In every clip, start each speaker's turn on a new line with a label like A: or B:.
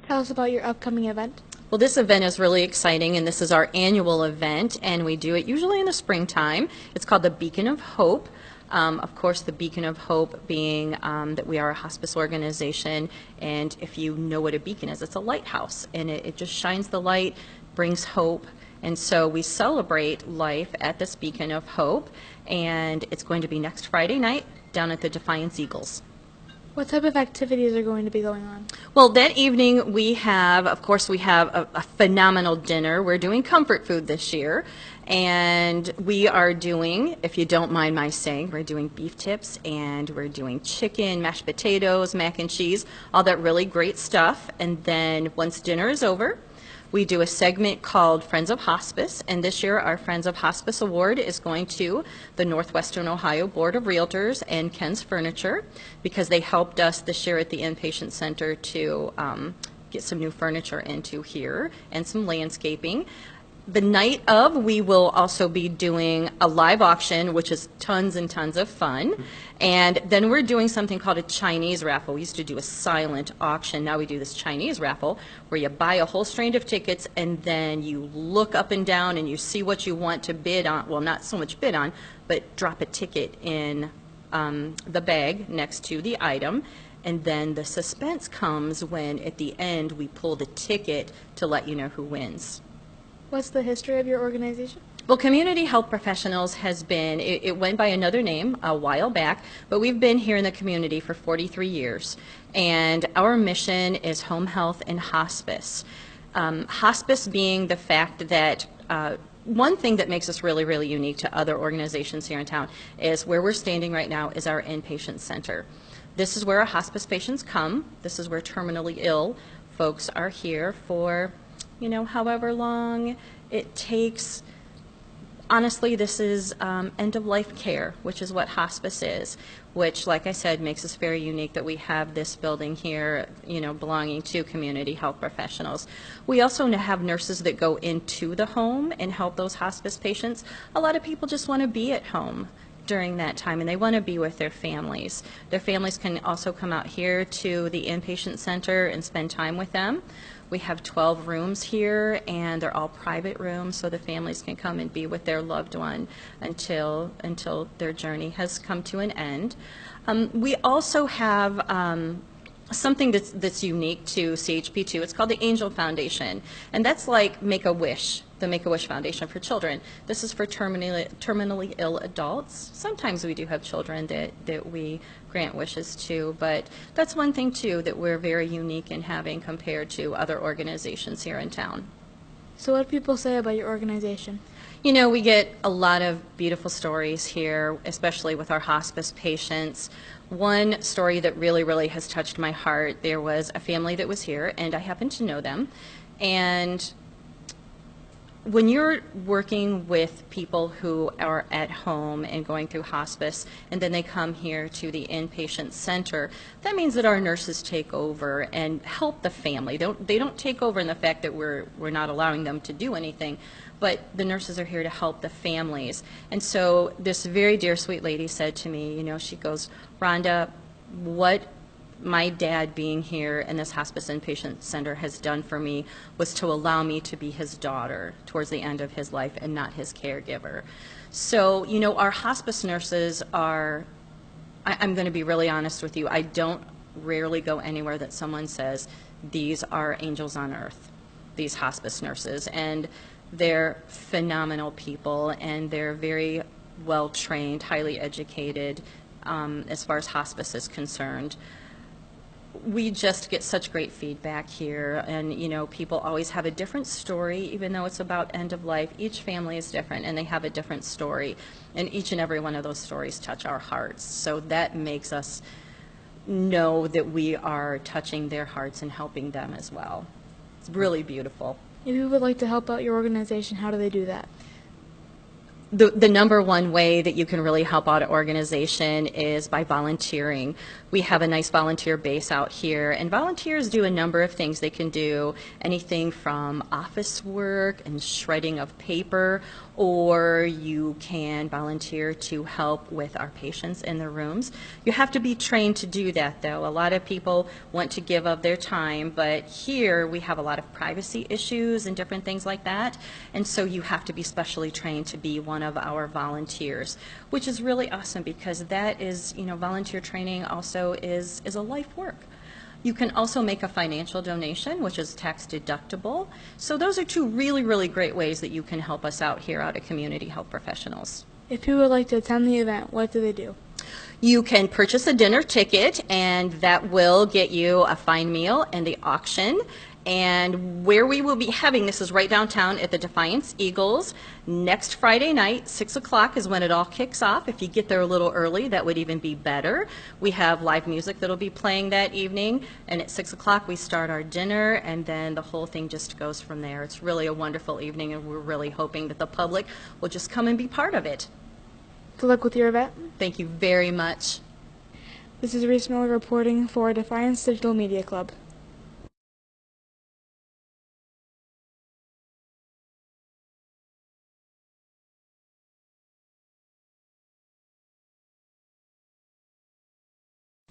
A: Tell us about your upcoming event.
B: Well, this event is really exciting, and this is our annual event, and we do it usually in the springtime. It's called the Beacon of Hope. Of course, the Beacon of Hope being that we are a hospice organization, and if you know what a beacon is, it's a lighthouse, and it just shines the light, brings hope, and so we celebrate life at this Beacon of Hope, and it's going to be next Friday night down at the Defiance Eagles.
A: What type of activities are going to be going on?
B: Well, that evening we have, of course, we have a phenomenal dinner. We're doing comfort food this year, and we are doing, if you don't mind my saying, we're doing beef tips, and we're doing chicken, mashed potatoes, mac and cheese, all that really great stuff. And then once dinner is over, we do a segment called Friends of Hospice, and this year our Friends of Hospice Award is going to the Northwestern Ohio Board of Realtors and Ken's Furniture, because they helped us this year at the inpatient center to get some new furniture into here and some landscaping. The night of, we will also be doing a live auction, which is tons and tons of fun. And then we're doing something called a Chinese raffle. We used to do a silent auction. Now we do this Chinese raffle where you buy a whole string of tickets and then you look up and down and you see what you want to bid on. Well, not so much bid on, but drop a ticket in the bag next to the item. And then the suspense comes when at the end we pull the ticket to let you know who wins.
A: What's the history of your organization?
B: Well, Community Health Professionals has been, it went by another name a while back, but we've been here in the community for 43 years. And our mission is home health and hospice. Hospice being the fact that one thing that makes us really, really unique to other organizations here in town is where we're standing right now is our inpatient center. This is where our hospice patients come. This is where terminally ill folks are here for, you know, however long it takes. Honestly, this is end-of-life care, which is what hospice is, which, like I said, makes us very unique that we have this building here, you know, belonging to Community Health Professionals. We also have nurses that go into the home and help those hospice patients. A lot of people just want to be at home during that time, and they want to be with their families. Their families can also come out here to the inpatient center and spend time with them. We have 12 rooms here, and they're all private rooms, so the families can come and be with their loved one until their journey has come to an end. We also have something that's unique to CHP2. It's called the Angel Foundation, and that's like Make-A-Wish, the Make-A-Wish Foundation for children. This is for terminally ill adults. Sometimes we do have children that we grant wishes to, but that's one thing too that we're very unique in having compared to other organizations here in town.
A: So what do people say about your organization?
B: You know, we get a lot of beautiful stories here, especially with our hospice patients. One story that really, really has touched my heart, there was a family that was here, and I happen to know them. And when you're working with people who are at home and going through hospice, and then they come here to the inpatient center, that means that our nurses take over and help the family. They don't take over in the fact that we're not allowing them to do anything, but the nurses are here to help the families. And so this very dear, sweet lady said to me, you know, she goes, Rhonda, what my dad being here in this hospice inpatient center has done for me was to allow me to be his daughter towards the end of his life and not his caregiver. So, you know, our hospice nurses are, I'm going to be really honest with you, I don't rarely go anywhere that someone says, these are angels on earth, these hospice nurses. And they're phenomenal people, and they're very well trained, highly educated as far as hospice is concerned. We just get such great feedback here, and you know, people always have a different story. Even though it's about end of life, each family is different and they have a different story, and each and every one of those stories touch our hearts. So that makes us know that we are touching their hearts and helping them as well. It's really beautiful.
A: If you would like to help out your organization, how do they do that?
B: the number one way that you can really help out an organization is by volunteering. We have a nice volunteer base out here, and volunteers do a number of things. They can do anything from office work and shredding of paper, or you can volunteer to help with our patients in the rooms. You have to be trained to do that, though. A lot of people want to give of their time, but here we have a lot of privacy issues and different things like that, and so you have to be specially trained to be one of our volunteers, which is really awesome because that is, volunteer training also is a life work. You can also make a financial donation, which is tax deductible. So those are two really, really great ways that you can help us out here out at Community Health Professionals.
A: If people would like to attend the event, what do they do?
B: You can purchase a dinner ticket, and that will get you a fine meal and the auction. And where we will be having this is right downtown at the Defiance Eagles. Next Friday night, 6 o'clock is when it all kicks off. If you get there a little early, that would even be better. We have live music that will be playing that evening, and at 6 o'clock we start our dinner, and then the whole thing just goes from there. It's really a wonderful evening, and we're really hoping that the public will just come and be part of it.
A: Good luck with your event.
B: Thank you very much.
A: This is Reese Miller reporting for Defiance Digital Media Club.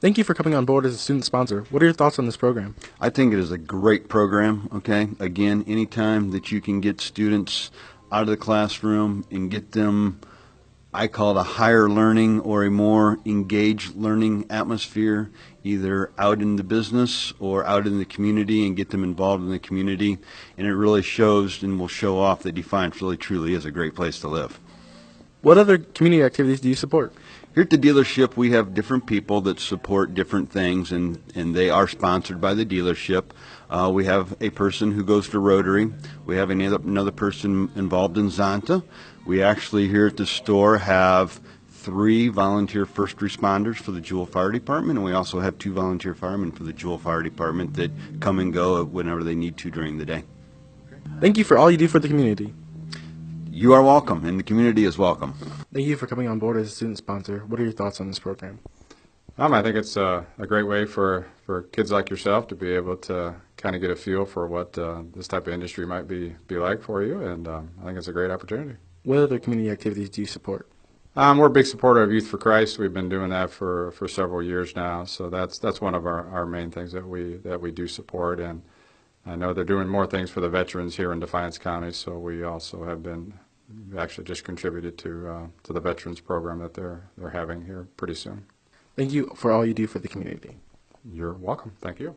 C: Thank you for coming on board as a student sponsor. What are your thoughts on this program?
D: I think it is a great program, okay? Again, anytime that you can get students out of the classroom and get them, I call it a higher learning or a more engaged learning atmosphere, either out in the business or out in the community, and get them involved in the community. And it really shows and will show off that Defiance really truly is a great place to live.
C: What other community activities do you support?
D: Here at the dealership, we have different people that support different things, and they are sponsored by the dealership. We have a person who goes to Rotary. We have another person involved in Zonta. We actually here at the store have 3 volunteer first responders for the Jewell Fire Department, and we also have 2 volunteer firemen for the Jewell Fire Department that come and go whenever they need to during the day.
C: Thank you for all you do for the community.
D: You are welcome, and the community is welcome.
C: Thank you for coming on board as a student sponsor. What are your thoughts on this program?
E: I think it's a great way for kids like yourself to be able to kind of get a feel for what this type of industry might be like for you, and I think it's a great opportunity.
C: What other community activities do you support?
E: We're a big supporter of Youth for Christ. We've been doing that for several years now, so that's one of our main things that we do support. And I know they're doing more things for the veterans here in Defiance County, so we also have been actually just contributed to the veterans program that they're having here pretty soon.
C: Thank you for all you do for the community.
E: You're welcome. Thank you.